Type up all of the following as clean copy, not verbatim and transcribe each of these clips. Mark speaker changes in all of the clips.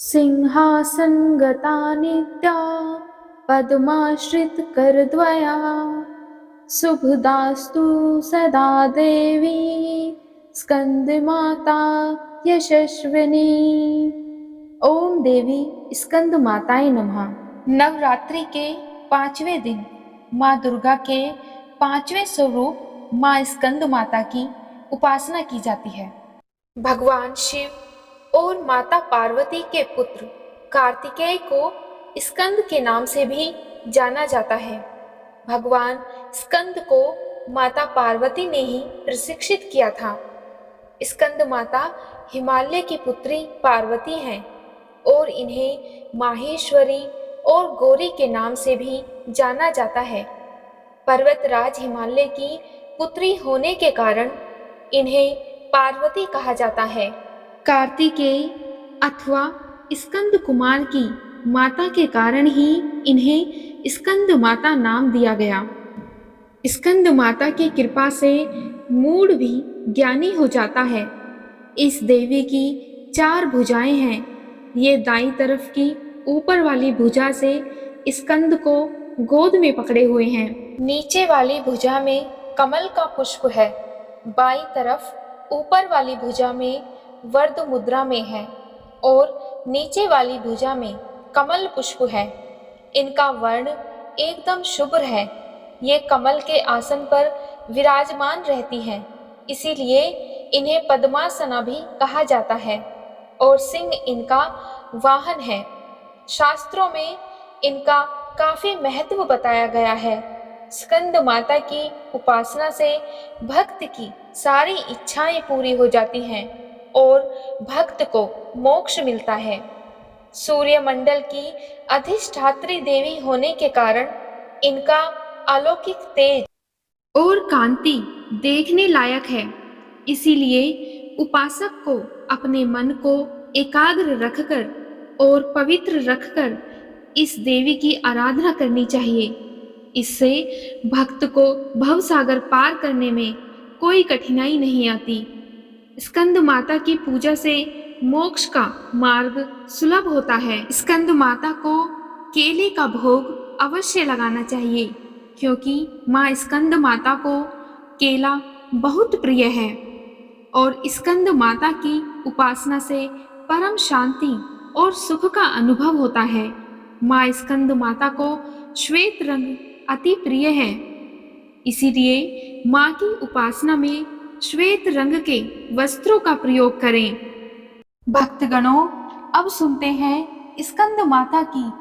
Speaker 1: सिंहासन गता नित्या पद्माश्रितकरद्वया शुभदास्तु सदा देवी स्कंदमाता यशस्विनी। ओम देवी स्कंद माताए नमः। नवरात्रि के 5वें दिन माँ दुर्गा के 5वें स्वरूप माँ स्कंद माता की उपासना की जाती है। भगवान शिव और माता पार्वती के पुत्र कार्तिकेय को स्कंद के नाम से भी जाना जाता है। भगवान स्कंद को माता पार्वती ने ही प्रशिक्षित किया था। स्कंद माता हिमालय की पुत्री पार्वती हैं और इन्हें माहेश्वरी और गौरी के नाम से भी जाना जाता है। पर्वतराज हिमालय की पुत्री होने के कारण इन्हें पार्वती कहा जाता है। कार्तिकेय अथवा स्कंद कुमार की माता के कारण ही इन्हें स्कंद माता नाम दिया गया। स्कंद माता की कृपा से मूढ़ भी ज्ञानी हो जाता है। इस देवी की 4 भुजाएं हैं। ये दाईं तरफ की ऊपर वाली भुजा से स्कंद को गोद में पकड़े हुए हैं। नीचे वाली भुजा में कमल का पुष्प है। बाईं तरफ ऊपर वाली भुजा में वर्द मुद्रा में है और नीचे वाली भुजा में कमल पुष्प है। इनका वर्ण एकदम शुभ्र है। ये कमल के आसन पर विराजमान रहती हैं, इसीलिए इन्हें पद्मासना भी कहा जाता है और सिंह इनका वाहन है। शास्त्रों में इनका काफी महत्व बताया गया है। स्कंद माता की उपासना से भक्त की सारी इच्छाएं पूरी हो जाती हैं और भक्त को मोक्ष मिलता है। सूर्यमंडल की अधिष्ठात्री देवी होने के कारण इनका अलौकिक तेज और कांति देखने लायक है। इसीलिए उपासक को अपने मन को एकाग्र रखकर और पवित्र रखकर इस देवी की आराधना करनी चाहिए। इससे भक्त को भवसागर पार करने में कोई कठिनाई नहीं आती। स्कंद माता की पूजा से मोक्ष का मार्ग सुलभ होता है। स्कंद माता को केले का भोग अवश्य लगाना चाहिए, क्योंकि माँ स्कंद माता को केला बहुत प्रिय है और स्कंद माता की उपासना से परम शांति और सुख का अनुभव होता है। माँ स्कंद माता को श्वेत रंग अति प्रिय है, इसीलिए माँ की उपासना में श्वेत रंग के वस्त्रों का प्रयोग करें। भक्तगणों, अब सुनते हैं स्कंद माता की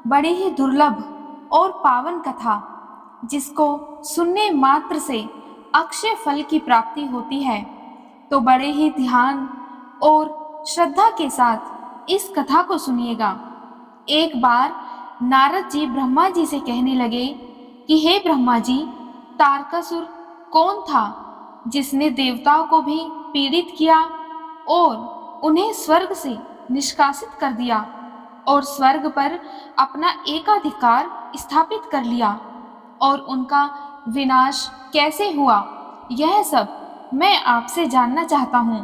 Speaker 1: बड़े ही दुर्लभ और पावन कथा, जिसको सुनने मात्र से अक्षय फल की प्राप्ति होती है। तो बड़े ही ध्यान और श्रद्धा के साथ इस कथा को सुनिएगा। एक बार नारद जी ब्रह्मा जी से कहने लगे कि हे ब्रह्मा जी, तारकासुर कौन था जिसने देवताओं को भी पीड़ित किया और उन्हें स्वर्ग से निष्कासित कर दिया और स्वर्ग पर अपना एकाधिकार स्थापित कर लिया, और उनका विनाश कैसे हुआ, यह सब मैं आपसे जानना चाहता हूँ।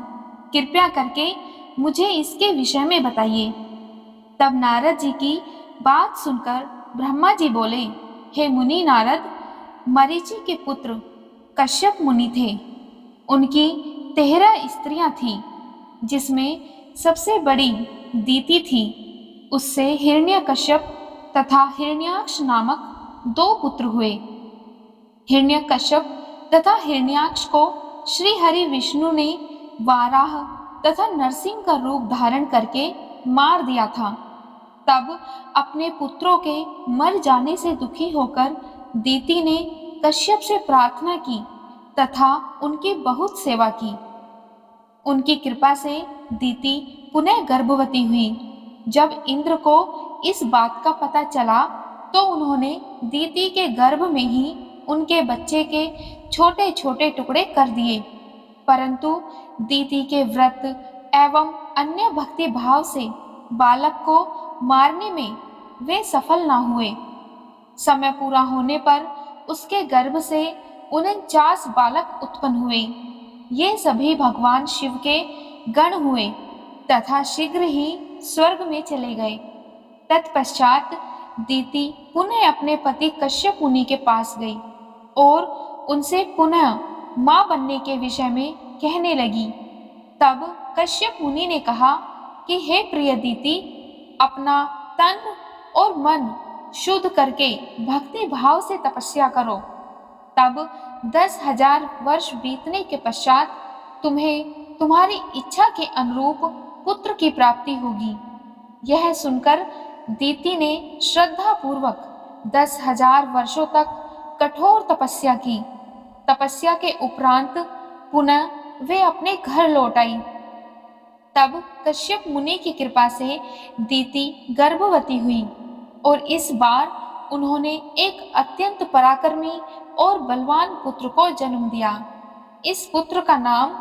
Speaker 1: कृपया करके मुझे इसके विषय में बताइए। तब नारद जी की बात सुनकर ब्रह्मा जी बोले, हे मुनि नारद, मरीचि के पुत्र कश्यप मुनि थे। उनकी 13 स्त्रियां थीं, जिसमें सबसे बड़ी दीति थी। उससे हिरण्यकश्यप तथा हिरण्याक्ष नामक 2 पुत्र हुए। हिरण्यकश्यप तथा हिरण्याक्ष को श्री हरि विष्णु ने वाराह तथा नरसिंह का रूप धारण करके मार दिया था। तब अपने पुत्रों के मर जाने से दुखी होकर दीति ने कश्यप से प्रार्थना की तथा उनकी बहुत सेवा की। उनकी कृपा से दीति पुनः गर्भवती हुई। जब इंद्र को इस बात का पता चला तो उन्होंने दीति के गर्भ में ही उनके बच्चे के छोटे छोटे टुकड़े कर दिए, परंतु दीति के व्रत एवं अन्य भक्ति भाव से बालक को मारने में वे सफल न हुए। समय पूरा होने पर उसके गर्भ से 49 बालक उत्पन्न हुए। ये सभी भगवान शिव के गण हुए तथा शीघ्र ही स्वर्ग में चले गए। तत्पश्चात दीति पुनः अपने पति कश्यप मुनि के पास गई और उनसे पुनः मां बनने के विषय में कहने लगी। तब कश्यप मुनि ने कहा कि हे प्रिय दीति, अपना तन और मन शुद्ध करके भक्ति भाव से तपस्या करो। तब 10,000 वर्ष बीतने के पश्चात तुम्हें तुम्हारी इच्छा के अनुरूप पुत्र की प्राप्ति होगी। यह सुनकर दीति ने श्रद्धा पूर्वक 10,000 वर्षों तक कठोर तपस्या की। तपस्या के उपरांत पुनः वे अपने घर लौट आई। तब कश्यप मुनि की कृपा से दीति गर्भवती हुई और इस बार उन्होंने एक अत्यंत पराक्रमी और बलवान पुत्र को जन्म दिया। इस पुत्र का नाम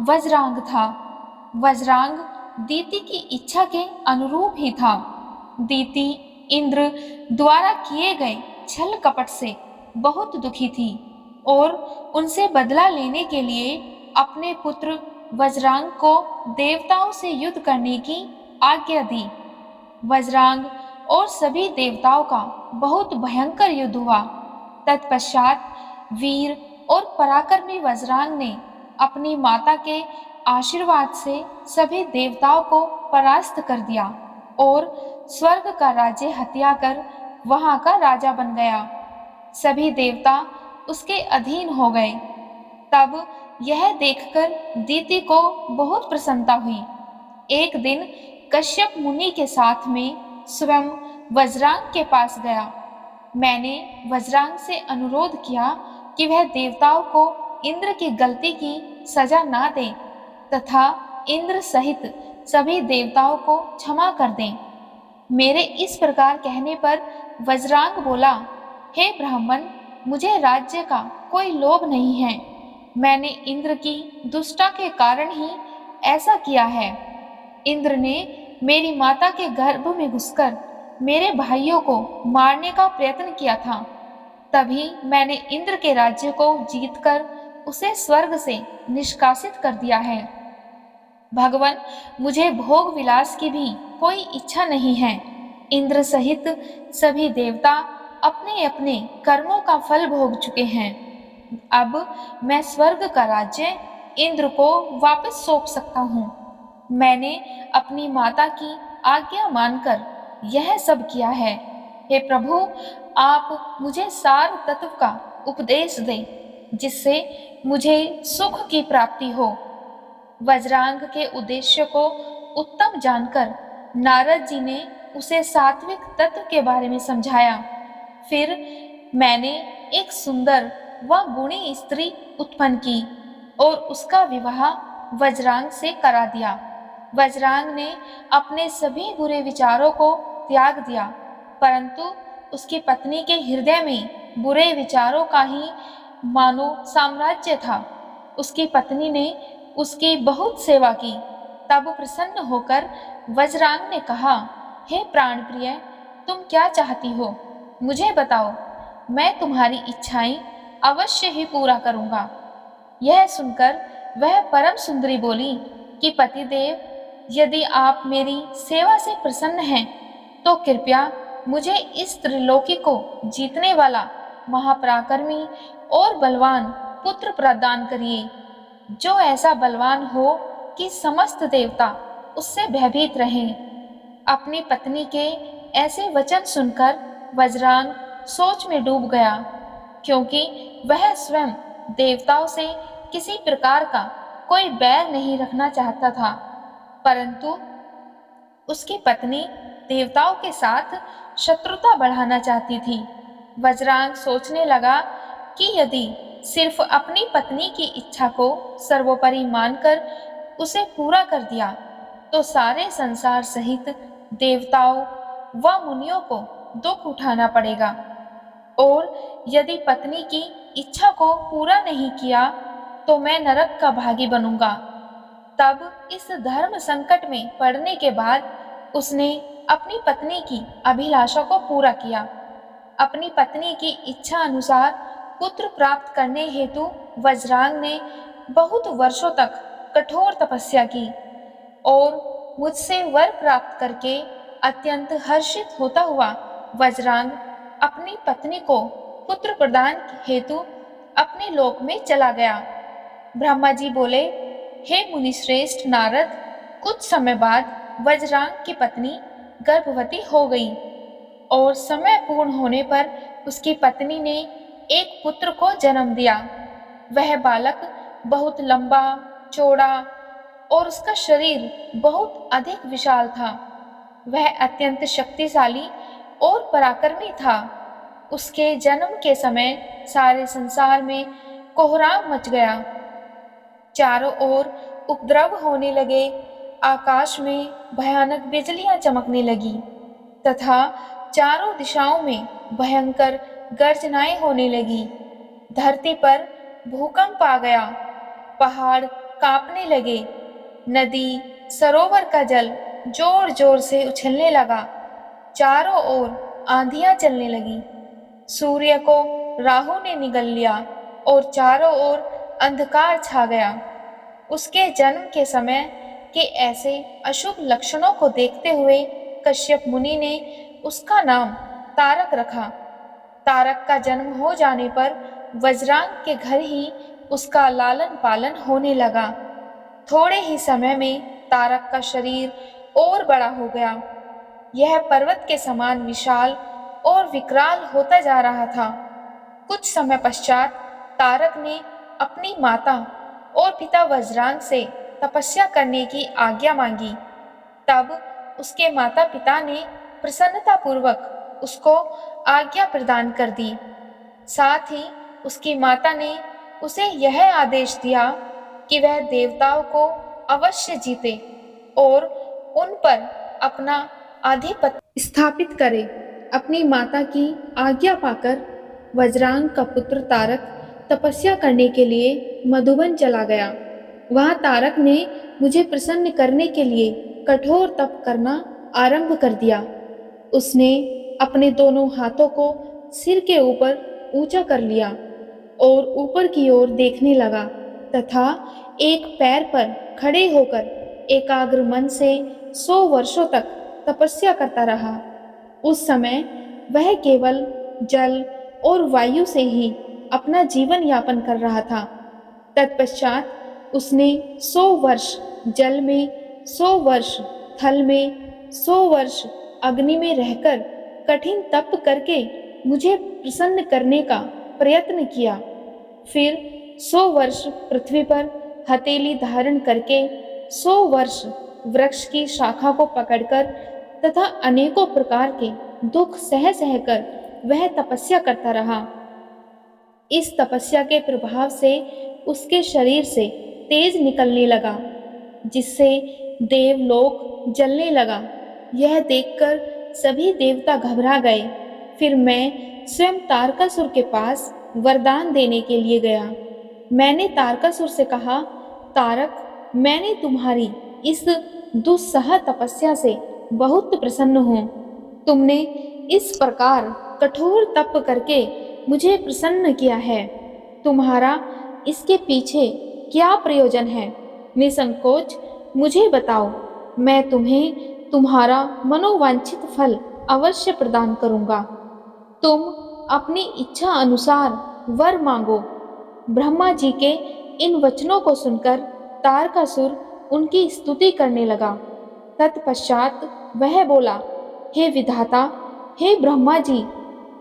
Speaker 1: वज्रांग था। वज्रांग दीति की इच्छा के अनुरूप ही था। दीति इंद्र द्वारा किए गए छल कपट से बहुत दुखी थी और उनसे बदला लेने के लिए अपने पुत्र वज्रांग को देवताओं से युद्ध करने की आज्ञा दी। वज्रांग और सभी देवताओं का बहुत भयंकर युद्ध हुआ। तत्पश्चात वीर और पराक्रमी वज्रांग ने अपनी माता के आशीर्वाद से सभी देवताओं को परास्त कर दिया और स्वर्ग का राज्य हत्या कर वहां का राजा बन गया। सभी देवता उसके अधीन हो गए। तब यह देखकर दीति को बहुत प्रसन्नता हुई। एक दिन कश्यप मुनि के साथ में स्वयं वज्रांग के पास गया। मैंने वज्रांग से अनुरोध किया कि वह देवताओं को इंद्र की गलती की सजा ना दे तथा इंद्र सहित सभी देवताओं को क्षमा कर दें। मेरे इस प्रकार कहने पर वज्रांग बोला, हे ब्राह्मण, मुझे राज्य का कोई लोभ नहीं है। मैंने इंद्र की दुष्टता के कारण ही ऐसा किया है। इंद्र ने मेरी माता के गर्भ में घुसकर मेरे भाइयों को मारने का प्रयत्न किया था। तभी मैंने इंद्र के राज्य को जीतकर उसे स्वर्ग से निष्कासित कर दिया है। भगवान, मुझे भोग विलास की भी कोई इच्छा नहीं है। इंद्र सहित सभी देवता अपने अपने कर्मों का फल भोग चुके हैं। अब मैं स्वर्ग का राज्य इंद्र को वापस सौंप सकता हूँ। मैंने अपनी माता की आज्ञा मानकर यह सब किया है। हे प्रभु, आप मुझे सार तत्व का उपदेश दें, जिससे मुझे सुख की प्राप्ति हो। वज्रांग के उद्देश्य को उत्तम जानकर नारद जी ने उसे सात्विक तत्व के बारे में समझाया। फिर मैंने एक सुंदर व गुणी स्त्री उत्पन्न की और उसका विवाह वज्रांग से करा दिया। वज्रांग ने अपने सभी बुरे विचारों को त्याग दिया, परंतु उसकी पत्नी के हृदय में बुरे विचारों का ही मानो साम्राज्य था। उसकी पत्नी ने उसकी बहुत सेवा की। तब प्रसन्न होकर वज्रांग ने कहा, हे प्राण प्रिय, तुम क्या चाहती हो? मुझे बताओ, मैं तुम्हारी इच्छाएं अवश्य ही पूरा करूंगा। यह सुनकर वह परम सुंदरी बोली कि पतिदेव, यदि आप मेरी सेवा से प्रसन्न हैं तो कृपया मुझे इस त्रिलोकी को जीतने वाला महापराक्रमी और बलवान पुत्र प्रदान करिए, जो ऐसा बलवान हो कि समस्त देवता उससे भयभीत रहें। अपनी पत्नी के ऐसे वचन सुनकर वज्रांग सोच में डूब गया, क्योंकि वह स्वयं देवताओं से किसी प्रकार का कोई बैर नहीं रखना चाहता था, परंतु उसकी पत्नी देवताओं के साथ शत्रुता बढ़ाना चाहती थी। वज्रांग सोचने लगा कि यदि सिर्फ अपनी पत्नी की इच्छा को सर्वोपरि मानकर उसे पूरा कर दिया तो सारे संसार सहित देवताओं व मुनियों को दुख उठाना पड़ेगा, और यदि पत्नी की इच्छा को पूरा नहीं किया तो मैं नरक का भागी बनूंगा। तब इस धर्म संकट में पड़ने के बाद उसने अपनी पत्नी की अभिलाषा को पूरा किया। अपनी पत्नी की इच्छा अनुसार पुत्र प्राप्त करने हेतु वज्रांग ने बहुत वर्षों तक कठोर तपस्या की और मुझसे वर प्राप्त करके अत्यंत हर्षित होता हुआ वज्रांग अपनी पत्नी को पुत्र प्रदान हेतु अपने लोक में चला गया। ब्रह्मा जी बोले, हे मुनिश्रेष्ठ नारद, कुछ समय बाद वज्रांग की पत्नी गर्भवती हो गई और समय पूर्ण होने पर उसकी पत्नी ने एक पुत्र को जन्म दिया। वह बालक बहुत लंबा, चौड़ा और उसका शरीर बहुत अधिक विशाल था। वह अत्यंत शक्तिशाली और पराक्रमी था। उसके जन्म के समय सारे संसार में कोहराम मच गया। चारों ओर उपद्रव होने लगे। आकाश में भयानक बिजलियां चमकने लगी तथा चारों दिशाओं में भयंकर गर्जनाएं होने लगी। धरती पर भूकंप आ गया। पहाड़ कांपने लगे। नदी, सरोवर का जल जोर जोर से उछलने लगा। चारों ओर आंधियां चलने लगी। सूर्य को राहु ने निगल लिया और चारों ओर अंधकार छा गया। उसके जन्म के समय के ऐसे अशुभ लक्षणों को देखते हुए कश्यप मुनि ने उसका नाम तारक रखा। तारक का जन्म हो जाने पर वज्रांग के घर ही उसका लालन पालन होने लगा। थोड़े ही समय में तारक का शरीर और बड़ा हो गया। यह पर्वत के समान विशाल और विकराल होता जा रहा था। कुछ समय पश्चात तारक ने अपनी माता और पिता वज्रांग से तपस्या करने की आज्ञा मांगी। तब उसके माता पिता ने प्रसन्नतापूर्वक उसको आज्ञा प्रदान कर दी। साथ ही उसकी माता ने उसे यह आदेश दिया कि वह देवताओं को अवश्य जीते और उन पर अपना आधिपत्य स्थापित करे। अपनी माता की आज्ञा पाकर वज्रांग का पुत्र तारक तपस्या करने के लिए मधुबन चला गया। वहाँ तारक ने मुझे प्रसन्न करने के लिए कठोर तप करना आरंभ कर दिया। उसने अपने दोनों हाथों को सिर के ऊपर ऊंचा कर लिया और ऊपर की ओर देखने लगा तथा एक पैर पर खड़े होकर एकाग्र मन से 100 वर्षों तक तपस्या करता रहा। उस समय वह केवल जल और वायु से ही अपना जीवन यापन कर रहा था। तत्पश्चात उसने 100 वर्ष जल में, 100 वर्ष थल में, 100 वर्ष अग्नि में रहकर कठिन तप करके मुझे प्रसन्न करने का प्रयत्न किया। फिर 100 वर्ष पृथ्वी पर हथेली धारण करके 100 वर्ष वृक्ष की शाखा को पकड़कर तथा अनेकों प्रकार के दुख सह सहकर वह तपस्या करता रहा। इस तपस्या के प्रभाव से उसके शरीर से तेज निकलने लगा, जिससे देवलोक जलने लगा। यह देखकर सभी देवता घबरा गए। फिर मैं स्वयं तारकासुर के पास वरदान देने के लिए गया। मैंने तारकासुर से कहा, तारक, मैंने तुम्हारी इस दुस्सह तपस्या से बहुत प्रसन्न हूँ। तुमने इस प्रकार कठोर तप करके मुझे प्रसन्न किया है। तुम्हारा इसके पीछे क्या प्रयोजन है? निसंकोच मुझे बताओ, मैं तुम्हें तुम्हारा मनोवांछित फल अवश्य प्रदान करूंगा। तुम अपनी इच्छा अनुसार वर मांगो। ब्रह्मा जी के इन वचनों को सुनकर तारकासुर उनकी स्तुति करने लगा। तत्पश्चात वह बोला, हे विधाता, हे ब्रह्मा जी,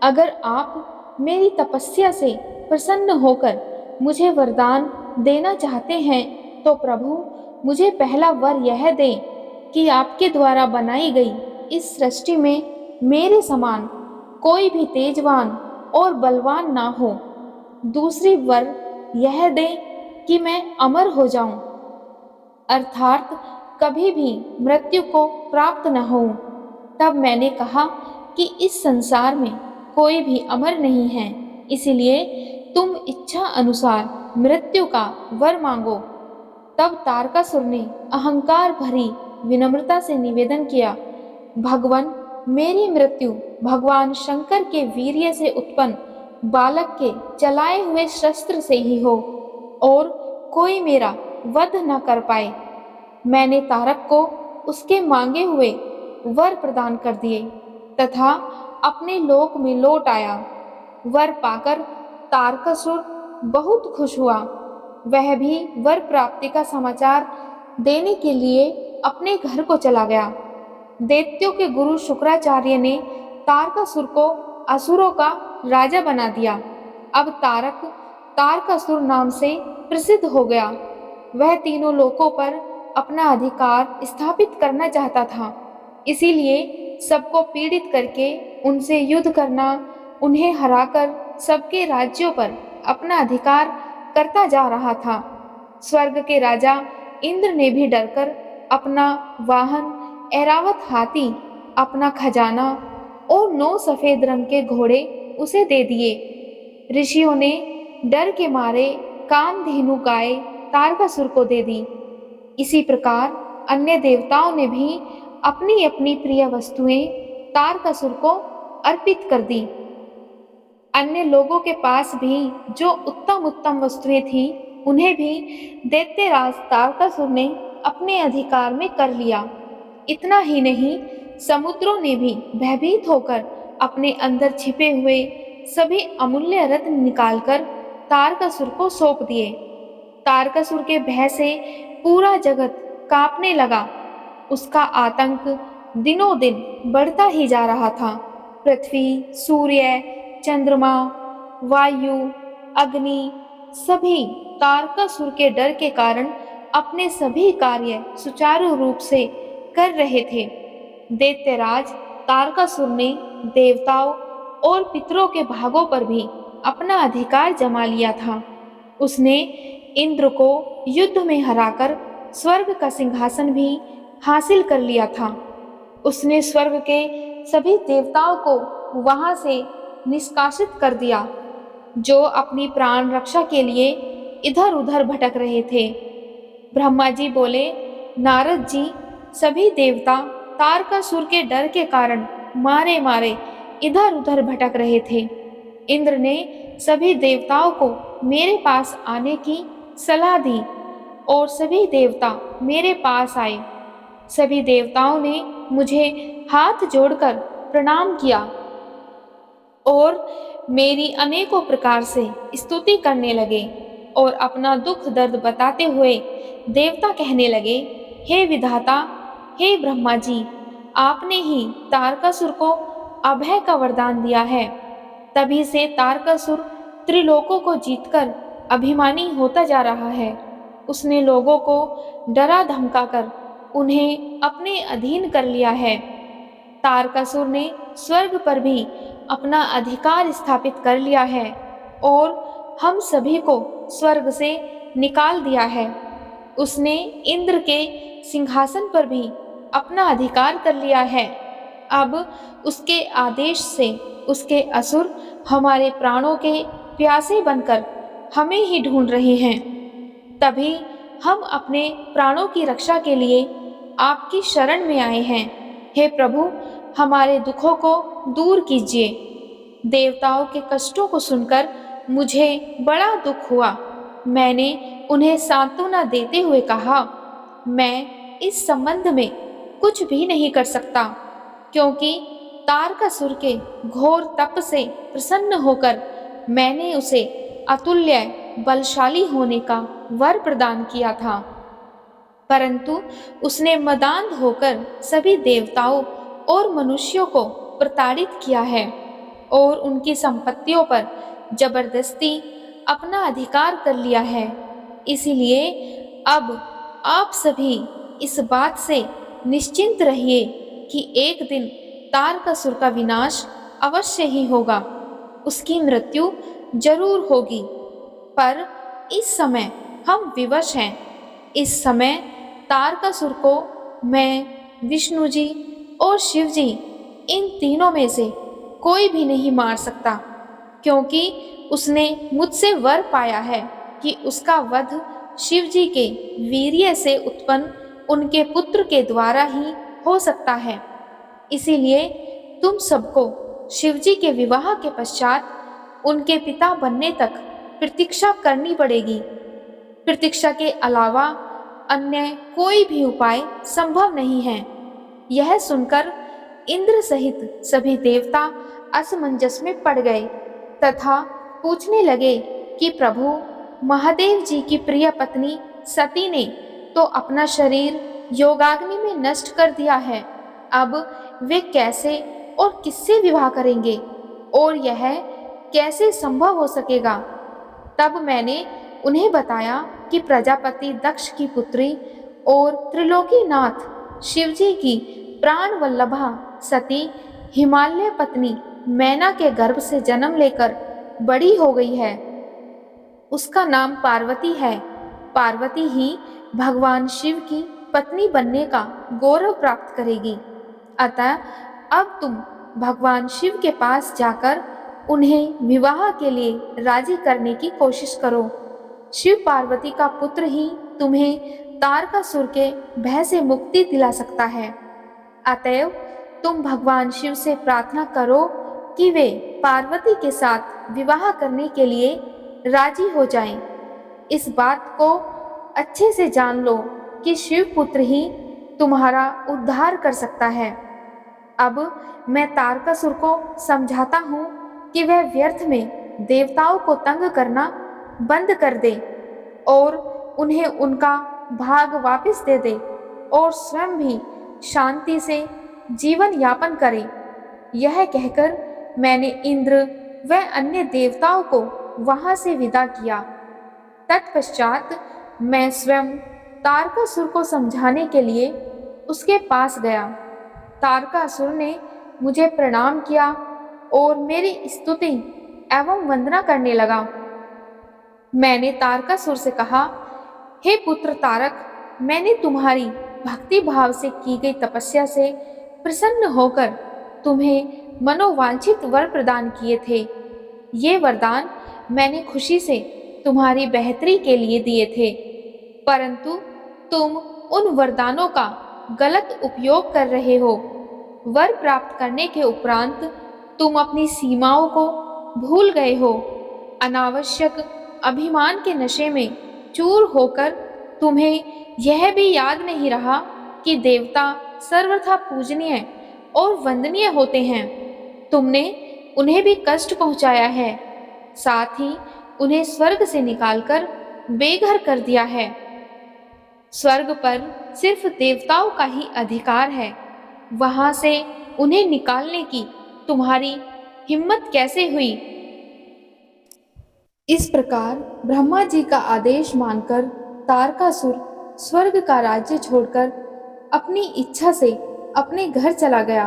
Speaker 1: अगर आप मेरी तपस्या से प्रसन्न होकर मुझे वरदान देना चाहते हैं तो प्रभु मुझे पहला वर यह दें कि आपके द्वारा बनाई गई इस सृष्टि में मेरे समान कोई भी तेजवान और बलवान ना हो। दूसरी वर यह दें कि मैं अमर हो जाऊं, अर्थात कभी भी मृत्यु को प्राप्त न हो। तब मैंने कहा कि इस संसार में कोई भी अमर नहीं है, इसलिए तुम इच्छा अनुसार मृत्यु का वर मांगो। तब तारकासुर ने अहंकार भरी विनम्रता से निवेदन किया, भगवान, मेरी मृत्यु भगवान शंकर के वीर्य से उत्पन्न बालक के चलाए हुए शस्त्र से ही हो और कोई मेरा वध न कर पाए। मैंने तारक को उसके मांगे हुए वर प्रदान कर दिए तथा अपने लोक में लौट आया। वर पाकर तारकासुर बहुत खुश हुआ। वह भी वर प्राप्ति का समाचार देने के लिए अपने घर को चला गया। दैत्यों के गुरु शुक्राचार्य ने तारकासुर को असुरों का राजा बना दिया। अब तारक तारकासुर नाम से प्रसिद्ध हो गया। वह तीनों लोकों पर अपना अधिकार स्थापित करना चाहता था, इसीलिए सबको पीड़ित करके उनसे युद्ध करना, उन्हें हराकर सबके राज्यों पर अपना अधिकार करता जा रहा था। स्वर्ग के राजा इंद्र ने भी डरकर अपना वाहन ऐरावत हाथी, अपना खजाना और 9 सफेद रंग के घोड़े उसे दे दिए। ऋषियों ने डर के मारे कामधेनु गाय तारकासुर को दे दी। इसी प्रकार अन्य देवताओं ने भी अपनी अपनी प्रिय वस्तुएं तारकासुर को अर्पित कर दी। अन्य लोगों के पास भी जो उत्तम उत्तम वस्तुएं थी, उन्हें भी दैत्यराज तारकासुर ने अपने अधिकार में कर लिया। इतना ही नहीं, समुद्रों ने भी भयभीत होकर अपने अंदर छिपे हुए सभी अमूल्य रत्न निकालकर तारकासुर को सौंप दिए। तारकासुर के भय से पूरा जगत कांपने लगा। उसका आतंक दिनों दिन बढ़ता ही जा रहा था। पृथ्वी, सूर्य, चंद्रमा, वायु, अग्नि सभी तारकासुर के डर के कारण अपने सभी कार्य सुचारू रूप से कर रहे थे। दैत्यराज तारकासुर ने देवताओं और पितरों के भागों पर भी अपना अधिकार जमा लिया था। उसने इंद्र को युद्ध में हराकर स्वर्ग का सिंहासन भी हासिल कर लिया था। उसने स्वर्ग के सभी देवताओं को वहां से निष्कासित कर दिया, जो अपनी प्राण रक्षा के लिए इधर उधर भटक रहे थे। ब्रह्मा जी बोले, नारद जी, सभी देवता तारकासुर के डर के कारण मारे मारे इधर उधर भटक रहे थे। इंद्र ने सभी देवताओं को मेरे पास आने की सलाह दी और सभी देवता मेरे पास आए। सभी देवताओं ने मुझे हाथ जोड़कर प्रणाम किया और मेरी अनेकों प्रकार से स्तुति करने लगे और अपना दुख दर्द बताते हुए देवता कहने लगे, हे विधाता, हे ब्रह्मा जी, आपने ही तारकासुर को अभय का वरदान दिया है। तभी से तारकासुर त्रिलोकों को जीतकर अभिमानी होता जा रहा है। उसने लोगों को डरा धमकाकर उन्हें अपने अधीन कर लिया है। तारकासुर ने स्वर्ग पर भी अपना अधिकार स्थापित कर लिया है और हम सभी को स्वर्ग से निकाल दिया है। उसने इंद्र के सिंहासन पर भी अपना अधिकार कर लिया है। अब उसके आदेश से उसके असुर हमारे प्राणों के प्यासे बनकर हमें ही ढूंढ रहे हैं। तभी हम अपने प्राणों की रक्षा के लिए आपकी शरण में आए हैं। हे प्रभु, हमारे दुखों को दूर कीजिए। देवताओं के कष्टों को सुनकर मुझे बड़ा दुख हुआ। मैंने उन्हें सांत्वना देते हुए कहा, मैं इस संबंध में कुछ भी नहीं कर सकता, क्योंकि तारकासुर के घोर तप से प्रसन्न होकर मैंने उसे अतुल्य बलशाली होने का वर प्रदान किया था। परंतु उसने मदान्ध होकर सभी देवताओं और मनुष्यों को प्रताड़ित किया है और उनकी संपत्तियों पर जबरदस्ती अपना अधिकार कर लिया है। इसीलिए अब आप सभी इस बात से निश्चिंत रहिए कि एक दिन तारकासुर का विनाश अवश्य ही होगा। उसकी मृत्यु जरूर होगी, पर इस समय हम विवश हैं। इस समय तारकासुर को मैं, विष्णु जी और शिव जी, इन तीनों में से कोई भी नहीं मार सकता, क्योंकि उसने मुझसे वर पाया है कि उसका वध शिव जी के वीर्य से उत्पन्न उनके पुत्र के द्वारा ही हो सकता है। इसीलिए तुम सबको शिव जी के विवाह के पश्चात उनके पिता बनने तक प्रतीक्षा करनी पड़ेगी। प्रतीक्षा के अलावा अन्य कोई भी उपाय संभव नहीं है। यह सुनकर इंद्र सहित सभी देवता असमंजस में पड़ गए तथा पूछने लगे कि प्रभु, महादेव जी की प्रिय पत्नी सती ने तो अपना शरीर योगाग्नि में नष्ट कर दिया है, अब वे कैसे और किससे विवाह करेंगे और यह कैसे संभव हो सकेगा। तब मैंने उन्हें बताया कि प्रजापति दक्ष की पुत्री और त्रिलोकीनाथ शिवजी की प्राण वल्लभा सती हिमालय पत्नी मैना के गर्भ से जन्म लेकर बड़ी हो गई है। उसका नाम पार्वती है। पार्वती ही भगवान शिव की पत्नी बनने का गौरव प्राप्त करेगी। अतः अब तुम भगवान शिव के पास जाकर उन्हें विवाह के लिए राजी करने की कोशिश करो। शिव पार्वती का पुत्र ही तुम्हें तारकासुर के भय से मुक्ति दिला सकता है। अतएव तुम भगवान शिव से प्रार्थना करो कि वे पार्वती के साथ विवाह करने के लिए राजी हो जाएं। इस बात को अच्छे से जान लो कि शिव पुत्र ही तुम्हारा उद्धार कर सकता है। अब मैं तारकासुर को समझाता हूँ कि वह व्यर्थ में देवताओं को तंग करना बंद कर दे और उन्हें उनका भाग वापस दे दे और स्वयं भी शांति से जीवन यापन करे। यह कहकर मैंने इंद्र व अन्य देवताओं को वहां से विदा किया। तत्पश्चात मैं स्वयं तारकासुर को समझाने के लिए उसके पास गया। तारकासुर ने मुझे प्रणाम किया और मेरी स्तुति एवं वंदना करने लगा। मैंने तारकासुर से कहा, हे पुत्र तारक, मैंने तुम्हारी भक्ति भाव से की गई तपस्या से प्रसन्न होकर तुम्हें मनोवांछित वर प्रदान किए थे। ये वरदान मैंने खुशी से तुम्हारी बेहतरी के लिए दिए थे, परंतु तुम उन वरदानों का गलत उपयोग कर रहे हो। वर प्राप्त करने के उपरांत तुम अपनी सीमाओं को भूल गए हो। अनावश्यक अभिमान के नशे में चूर होकर तुम्हें यह भी याद नहीं रहा कि देवता सर्वथा पूजनीय और वंदनीय होते हैं। तुमने उन्हें भी कष्ट पहुंचाया है, साथ ही उन्हें स्वर्ग से निकालकर बेघर कर दिया है। स्वर्ग पर सिर्फ देवताओं का ही अधिकार है, वहां से उन्हें निकालने की तुम्हारी हिम्मत कैसे हुई। इस प्रकार ब्रह्मा जी का आदेश मानकर तारकासुर स्वर्ग का राज्य छोड़कर अपनी इच्छा से अपने घर चला गया।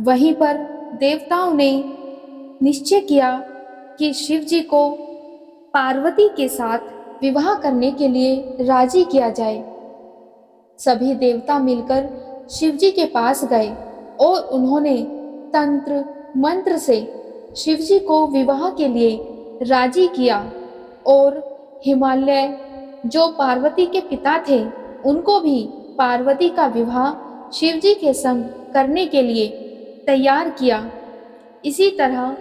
Speaker 1: वहीं पर देवताओं ने निश्चय किया कि शिव जी को पार्वती के साथ विवाह करने के लिए राजी किया जाए। सभी देवता मिलकर शिव जी के पास गए और उन्होंने तंत्र मंत्र से शिव जी को विवाह के लिए राजी किया और हिमालय जो पार्वती के पिता थे उनको भी पार्वती का विवाह शिव जी के संग करने के लिए तैयार किया। इसी तरह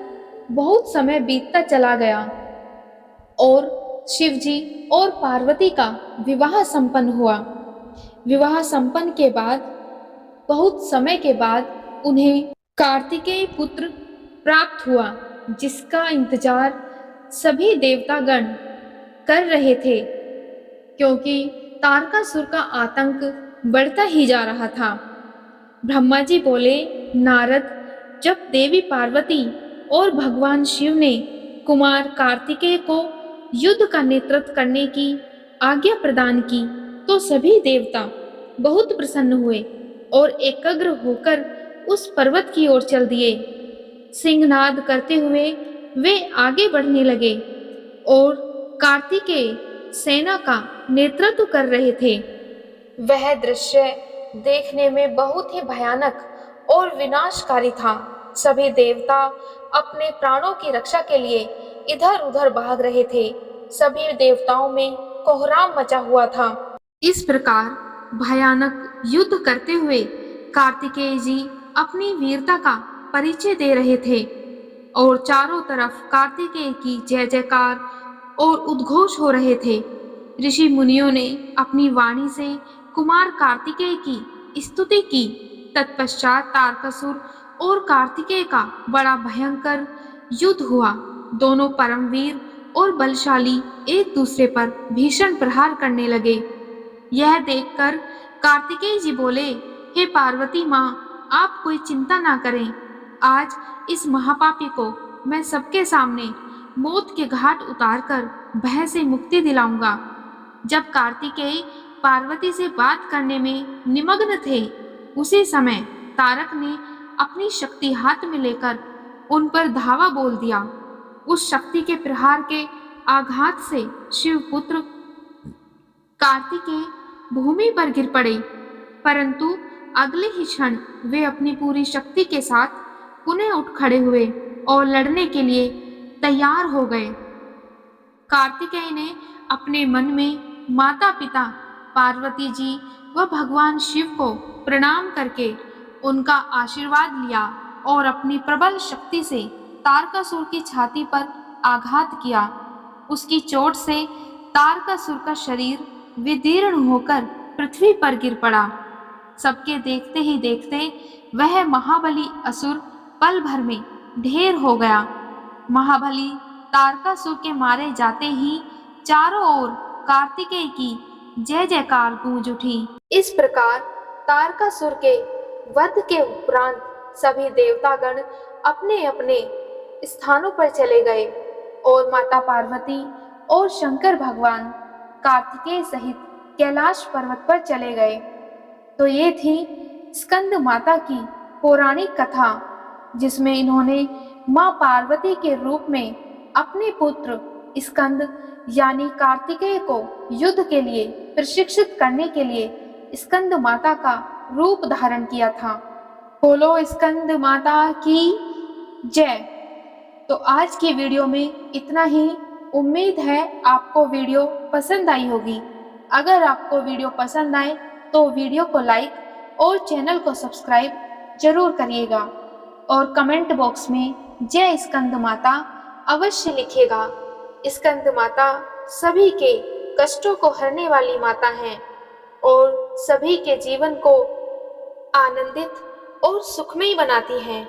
Speaker 1: बहुत समय बीतता चला गया और शिव जी और पार्वती का विवाह संपन्न हुआ। विवाह संपन्न के बाद बहुत समय के बाद उन्हें कार्तिकेय पुत्र प्राप्त हुआ, जिसका इंतजार सभी देवतागण कर रहे थे, क्योंकि तारकासुर का आतंक बढ़ता ही जा रहा था। ब्रह्मा जी बोले, नारद, जब देवी पार्वती और भगवान शिव ने कुमार कार्तिकेय को युद्ध का नेतृत्व करने की आज्ञा प्रदान की तो सभी देवता बहुत प्रसन्न हुए और एकाग्र होकर उस पर्वत की ओर चल दिए। सिंहनाद करते हुए वे आगे बढ़ने लगे और कार्तिकेय सेना का नेतृत्व कर रहे थे। वह दृश्य देखने में बहुत ही भयानक और विनाशकारी था। सभी देवता अपने प्राणों की रक्षा के लिए इधर उधर भाग रहे थे। सभी देवताओं में कोहराम मचा हुआ था। इस प्रकार भयानक युद्ध करते हुए कार्तिकेय जी अपनी वीरता का परिचय दे रहे थे और चारों तरफ कार्तिकेय की जय जयकार और उद्घोष हो रहे थे। ऋषि मुनियों ने अपनी वाणी से कुमार कार्तिकेय की स्तुति की। तत्पश्चात तारकासुर और कार्तिकेय का बड़ा भयंकर युद्ध हुआ। दोनों परमवीर और बलशाली एक दूसरे पर भीषण प्रहार करने लगे। यह देखकर कार्तिकेय जी बोले, हे पार्वती माँ, आप कोई चिंता ना करें। आज इस महापापी को मैं सबके सामने मौत के घाट उतारकर भय से मुक्ति दिलाऊंगा। जब कार्तिकेय पार्वती से बात करने में निमग्न थे, उसी समय तारक ने अपनी शक्ति हाथ में लेकर उन पर धावा बोल दिया। उस शक्ति के प्रहार के आघात से शिवपुत्र कार्तिकेय भूमि पर गिर पड़े, परंतु अगले ही क्षण वे अपनी पूरी शक्ति के साथ पुनः उठ खड़े हुए और लड़ने के लिए तैयार हो गए। कार्तिकेय ने अपने मन में माता पिता पार्वती जी व भगवान शिव को प्रणाम करके उनका आशीर्वाद लिया और अपनी प्रबल शक्ति से तारकासुर की छाती पर आघात किया। उसकी चोट से तारकासुर का शरीर विदीर्ण होकर पृथ्वी पर गिर पड़ा। सबके देखते ही देखते वह महाबली असुर पल भर में ढेर हो गया। महाबली तारकासुर के मारे जाते ही चारों ओर कार्तिकेय की जय जयकार गूंज उठी। इस प्रकार तारकासुर के वध के उपरांत सभी देवतागण अपने अपने स्थानों पर चले गए और माता पार्वती और शंकर भगवान कार्तिकेय सहित कैलाश पर्वत पर चले गए। तो ये थी स्कंद माता की पौराणिक कथा, जिसमें इन्होंने माँ पार्वती के रूप में अपने पुत्र स्कंद यानी कार्तिकेय को युद्ध के लिए प्रशिक्षित करने के लिए स्कंद माता का रूप धारण किया था। बोलो स्कंद माता की जय। तो आज की वीडियो में इतना ही। उम्मीद है आपको वीडियो पसंद आई होगी। अगर आपको वीडियो पसंद आए तो वीडियो को लाइक और चैनल को सब्सक्राइब जरूर करिएगा और कमेंट बॉक्स में जय स्कंद माता अवश्य लिखिएगा। स्कंद माता सभी के कष्टों को हरने वाली माता हैं और सभी के जीवन को आनंदित और सुखमयी बनाती हैं।